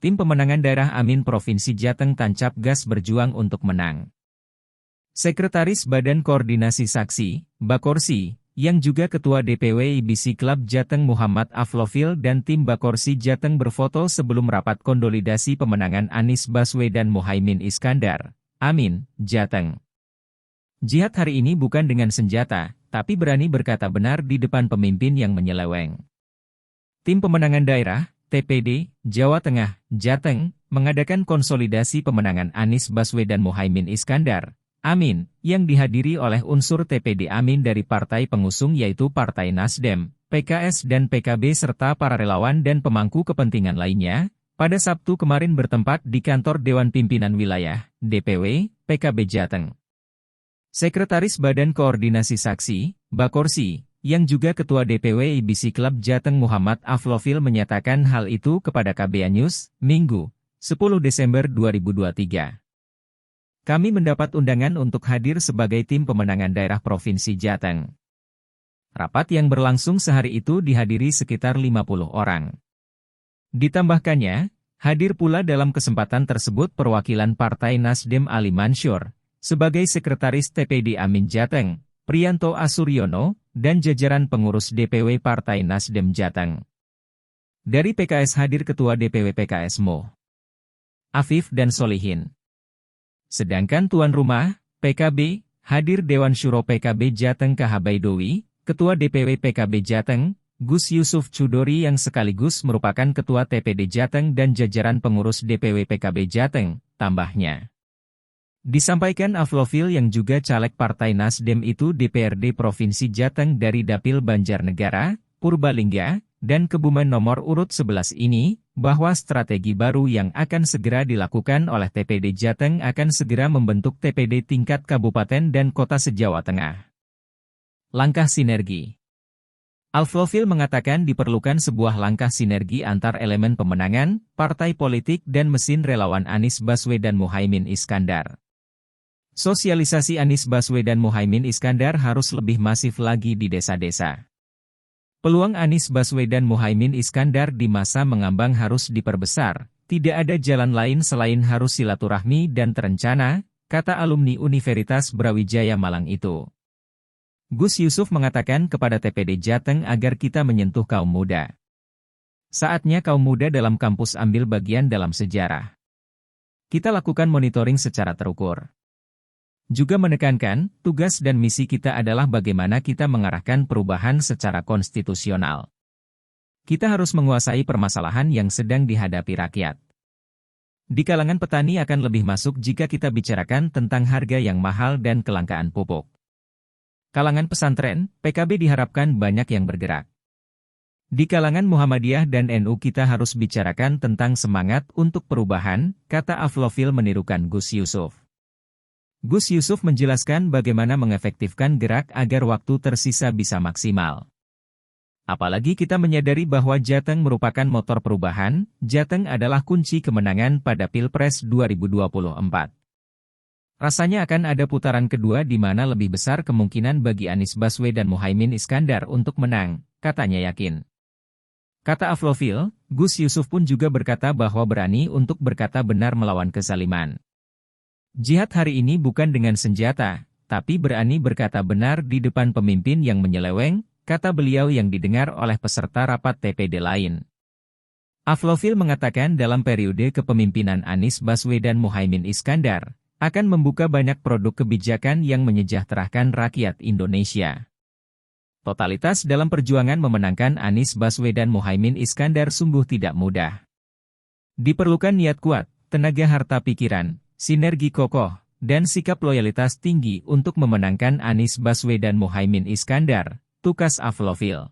Tim pemenangan daerah Amin Provinsi Jateng tancap gas berjuang untuk menang. Sekretaris Badan Koordinasi Saksi, Bakorsi, yang juga Ketua DPW IBC Club Jateng Muhammad Aflofil dan tim Bakorsi Jateng berfoto sebelum rapat konsolidasi pemenangan Anies Baswedan Muhaimin Iskandar, Amin, Jateng. Jihad hari ini bukan dengan senjata, tapi berani berkata benar di depan pemimpin yang menyeleweng. Tim pemenangan daerah, TPD, Jawa Tengah, Jateng, mengadakan konsolidasi pemenangan Anies Baswedan Muhaimin Iskandar, Amin, yang dihadiri oleh unsur TPD Amin dari partai pengusung yaitu Partai Nasdem, PKS dan PKB serta para relawan dan pemangku kepentingan lainnya, pada Sabtu kemarin bertempat di kantor Dewan Pimpinan Wilayah, DPW, PKB Jateng. Sekretaris Badan Koordinasi Saksi, Bakorsi, yang juga Ketua DPW IBC Club Jateng Muhammad Aflofil menyatakan hal itu kepada KBA News, Minggu, 10 Desember 2023. Kami mendapat undangan untuk hadir sebagai tim pemenangan daerah Provinsi Jateng. Rapat yang berlangsung sehari itu dihadiri sekitar 50 orang. Ditambahkannya, hadir pula dalam kesempatan tersebut perwakilan Partai Nasdem Ali Mansyur, sebagai Sekretaris TPD Amin Jateng, Priyanto Asuryono, dan jajaran pengurus DPW Partai Nasdem Jateng. Dari PKS hadir Ketua DPW PKS Mo. Afif dan Solihin. Sedangkan tuan rumah, PKB, hadir Dewan Syuro PKB Jateng KH Baidowi, Ketua DPW PKB Jateng, Gus Yusuf Chudori yang sekaligus merupakan Ketua TPD Jateng dan jajaran pengurus DPW PKB Jateng, tambahnya. Disampaikan Aflofil yang juga caleg Partai Nasdem itu DPRD Provinsi Jateng dari Dapil Banjarnegara, Purbalingga, dan Kebumen nomor urut 11 ini, bahwa strategi baru yang akan segera dilakukan oleh TPD Jateng akan segera membentuk TPD tingkat kabupaten dan kota se-Jawa Tengah. Langkah sinergi. Aflofil mengatakan diperlukan sebuah langkah sinergi antar elemen pemenangan, partai politik dan mesin relawan Anies Baswedan Muhaimin Iskandar. Sosialisasi Anies Baswedan Muhaimin Iskandar harus lebih masif lagi di desa-desa. Peluang Anies Baswedan Muhaimin Iskandar di masa mengambang harus diperbesar, tidak ada jalan lain selain harus silaturahmi dan terencana, kata alumni Universitas Brawijaya Malang itu. Gus Yusuf mengatakan kepada TPD Jateng agar kita menyentuh kaum muda. Saatnya kaum muda dalam kampus ambil bagian dalam sejarah. Kita lakukan monitoring secara terukur. Juga menekankan, tugas dan misi kita adalah bagaimana kita mengarahkan perubahan secara konstitusional. Kita harus menguasai permasalahan yang sedang dihadapi rakyat. Di kalangan petani akan lebih masuk jika kita bicarakan tentang harga yang mahal dan kelangkaan pupuk. Kalangan pesantren, PKB diharapkan banyak yang bergerak. Di kalangan Muhammadiyah dan NU kita harus bicarakan tentang semangat untuk perubahan, kata Aflofil menirukan Gus Yusuf. Gus Yusuf menjelaskan bagaimana mengefektifkan gerak agar waktu tersisa bisa maksimal. Apalagi kita menyadari bahwa Jateng merupakan motor perubahan, Jateng adalah kunci kemenangan pada Pilpres 2024. Rasanya akan ada putaran kedua di mana lebih besar kemungkinan bagi Anies Baswedan Muhaimin Iskandar untuk menang, katanya yakin. Kata Aflofil, Gus Yusuf pun juga berkata bahwa berani untuk berkata benar melawan kezaliman. Jihad hari ini bukan dengan senjata, tapi berani berkata benar di depan pemimpin yang menyeleweng, kata beliau yang didengar oleh peserta rapat TPD lain. Aflofil mengatakan dalam periode kepemimpinan Anies Baswedan Muhaimin Iskandar, akan membuka banyak produk kebijakan yang menyejahterakan rakyat Indonesia. Totalitas dalam perjuangan memenangkan Anies Baswedan Muhaimin Iskandar sungguh tidak mudah. Diperlukan niat kuat, tenaga harta pikiran, sinergi kokoh, dan sikap loyalitas tinggi untuk memenangkan Anies Baswedan Muhaimin Iskandar, tukas Aflofil.